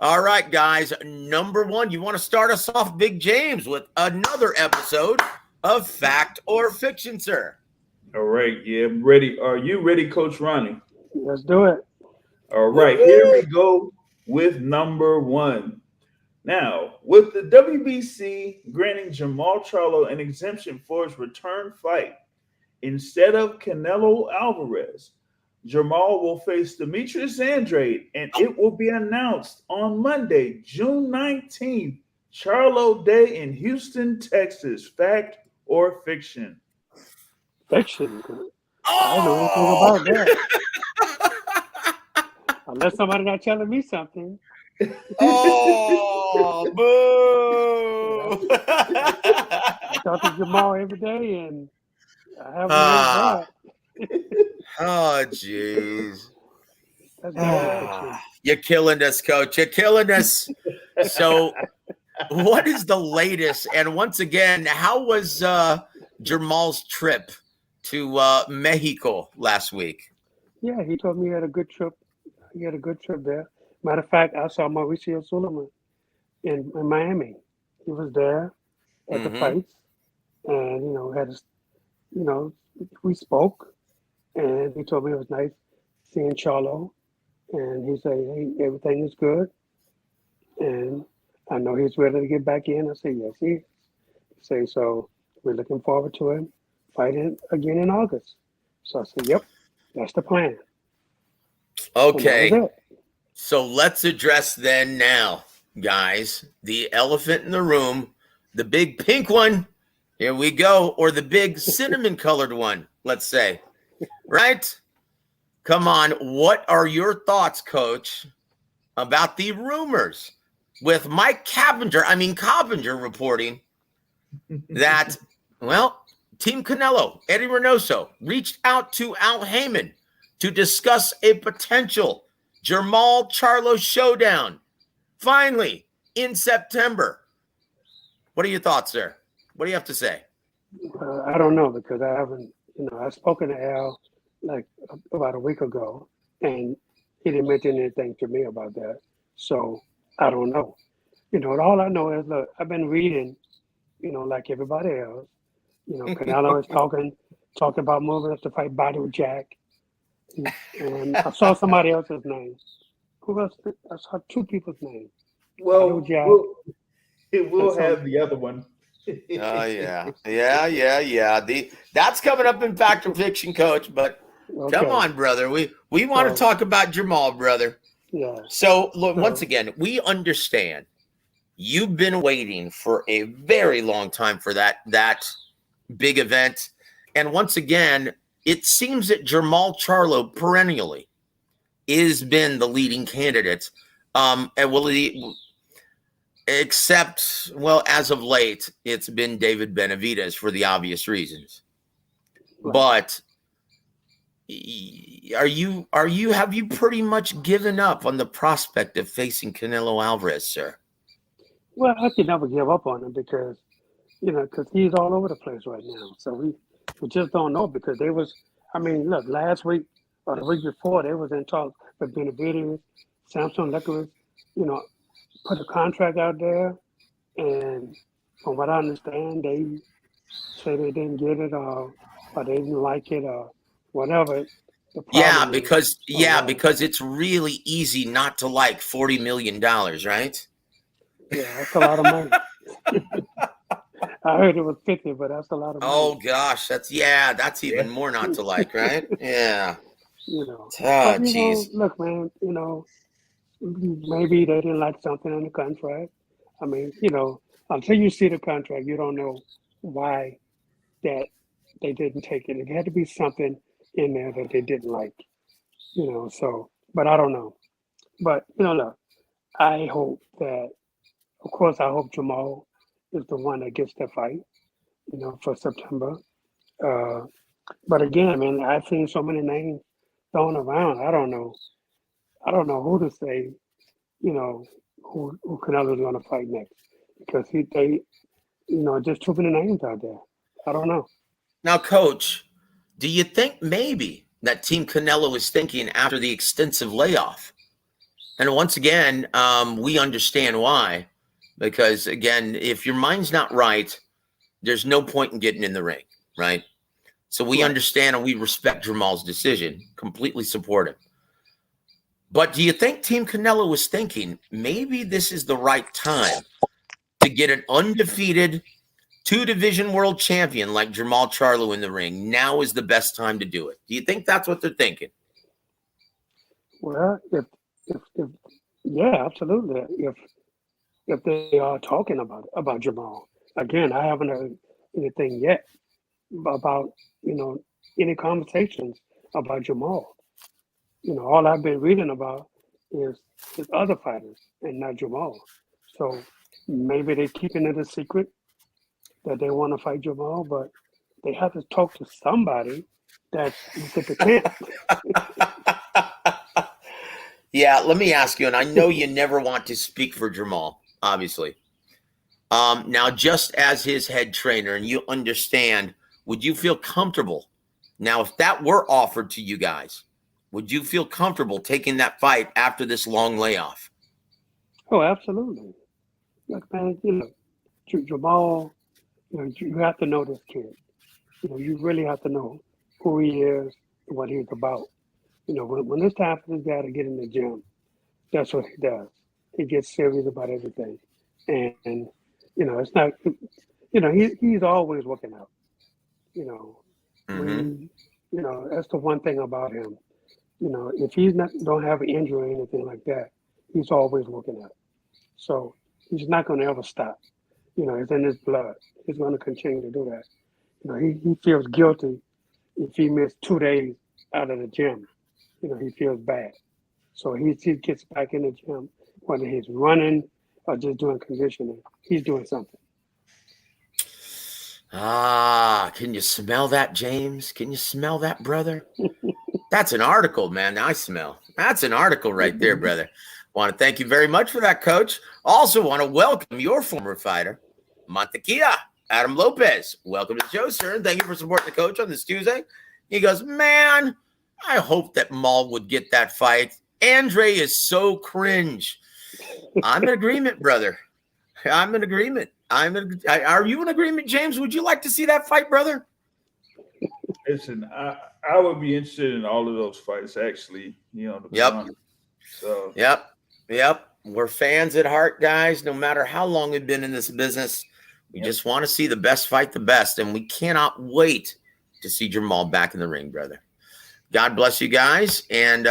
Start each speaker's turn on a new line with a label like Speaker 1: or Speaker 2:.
Speaker 1: All right, guys. Number one, you want to start us off, Big James, with another episode of Fact or Fiction, sir?
Speaker 2: All right, yeah, I'm ready. Are you ready, Coach Ronnie?
Speaker 3: Let's do it.
Speaker 2: All right, here
Speaker 1: Woo-hoo!
Speaker 2: we go with number one. Now, with the WBC granting Jermall Charlo an exemption for his return fight, instead of Canelo Alvarez, Jermall will face Demetrius Andrade, and it will be announced on Monday, June 19th, Charlo Day in Houston, Texas. Fact or fiction?
Speaker 3: Fiction. I don't know anything
Speaker 1: Oh!
Speaker 3: about that. Unless somebody not telling me something.
Speaker 1: Oh, boo!
Speaker 3: I talk to Jamal every day, and I haven't
Speaker 1: Ah,
Speaker 3: heard that.
Speaker 1: oh, jeez.
Speaker 3: That's definitely fiction.
Speaker 1: You're killing us, Coach. You're killing us. So, what is the latest? And once again, how was Jermall's trip to Mexico last week?
Speaker 3: Yeah, he told me he had a good trip. He had a good trip there. Matter of fact, I saw Mauricio Suleiman in Miami. He was there at the
Speaker 1: Mm-hmm.
Speaker 3: fights, and we spoke, and he told me it was nice seeing Charlo, and he said, "Hey, everything is good, and I know he's ready to get back in." I said, "Yes, he is." He said, "So we're looking forward to him fighting again in August." So I said, "Yep, that's the plan." And that was
Speaker 1: Okay.
Speaker 3: it.
Speaker 1: So let's address then now, guys, the elephant in the room, the big pink one. Here we go. Or the big cinnamon colored one, let's say. Right? Come on. What are your thoughts, Coach, about the rumors with Mike Coppinger reporting that, well, Team Canelo, Eddie Reynoso, reached out to Al Heyman to discuss a potential Jermall Charlo showdown finally in September. What are your thoughts, sir? What do you have to say?
Speaker 3: I don't know because I haven't, I've spoken to Al like about a week ago, and he didn't mention anything to me about that. So I don't know. All I know is, look, I've been reading, like everybody else. Canelo is talking about moving us to fight Badu Jack, and I saw somebody else's name. Who else? I saw two people's names.
Speaker 2: Well,
Speaker 3: Badu Jack.
Speaker 2: it will
Speaker 3: And
Speaker 2: have the other one.
Speaker 1: Oh, yeah. That's coming up in Fact or Fiction, Coach. But come
Speaker 3: Okay.
Speaker 1: on, brother. We want to
Speaker 3: So,
Speaker 1: talk about Jermall, brother.
Speaker 3: yeah.
Speaker 1: So, look,
Speaker 3: So,
Speaker 1: once again, we understand you've been waiting for a very long time for that big event. And once again, it seems that Jermall Charlo perennially has been the leading candidate. Except, well, as of late, it's been David Benavidez for the obvious reasons.
Speaker 3: Right.
Speaker 1: But have you pretty much given up on the prospect of facing Canelo Alvarez, sir?
Speaker 3: well, I could never give up on him because he's all over the place right now. So we just don't know because look, last week or the week before, they was in talks with Benavidez, Samson Licorice, put a contract out there. And from what I understand, they say they didn't get it or they didn't like it or whatever. The problem
Speaker 1: Because it's really easy not to like $40 million, right?
Speaker 3: yeah, that's a lot of money. I heard it was 50, but that's a lot of money.
Speaker 1: Oh gosh, that's even more not to like, right? Yeah.
Speaker 3: Oh,
Speaker 1: jeez.
Speaker 3: look, man, maybe they didn't like something in the contract. I mean, until you see the contract, you don't know why that they didn't take it. It had to be something in there that they didn't like, so, but I don't know. But, look, I hope that, of course, I hope Jermall is the one that gets the fight, for September. But again, man, I've seen so many names thrown around. I don't know who to say, who Canelo's going to fight next because just too many names out there. I don't know.
Speaker 1: Now, Coach, do you think maybe that Team Canelo is thinking after the extensive layoff And once again, we understand why, because again, if your mind's not right, there's no point in getting in the ring, right? So we understand and we respect Jermall's decision, completely support him. But do you think Team Canelo was thinking maybe this is the right time to get an undefeated two-division world champion like Jermall Charlo in the ring? Now is the best time to do it. Do you think that's what they're thinking?
Speaker 3: Well, if yeah, absolutely. If they are talking about Jermall, again, I haven't heard anything yet about any conversations about Jermall. All I've been reading about is other fighters and not Jermall. So maybe they're keeping it a secret that they want to fight Jermall, but they have to talk to somebody that's at the camp.
Speaker 1: Yeah, let me ask you, and I know you never want to speak for Jermall, obviously. Now, just as his head trainer, and you understand, would you feel comfortable? Now, if that were offered to you guys, would you feel comfortable taking that fight after this long layoff?
Speaker 3: Oh, absolutely. Look, man, Jermall, you have to know this kid. You really have to know who he is and what he's about. When it's time for this guy to get in the gym, that's what he does. He gets serious about everything. And it's not, he's always working out. That's the one thing about him. If he's don't have an injury or anything like that, he's always working out. So he's not going to ever stop. It's in his blood. He's going to continue to do that. He feels guilty if he missed 2 days out of the gym. He feels bad. So he gets back in the gym, whether he's running or just doing conditioning, he's doing something.
Speaker 1: Can you smell that, James? Can you smell that, brother? That's an article, man. I smell. That's an article right there, brother. Want to thank you very much for that, Coach. Also want to welcome your former fighter, Montequilla, Adam Lopez. Welcome to the show, sir, and thank you for supporting the coach on this Tuesday. He goes, man, I hope that Maul would get that fight. Andre is so cringe. I'm in agreement, brother. I'm in agreement. Are you in agreement, James? Would you like to see that fight, brother?
Speaker 2: Listen, I would be interested in all of those fights, actually. To be honest. So
Speaker 1: Yep. We're fans at heart, guys. No matter how long we've been in this business, we just want to see the best fight the best, and we cannot wait to see Jermall back in the ring, brother. God bless you guys, and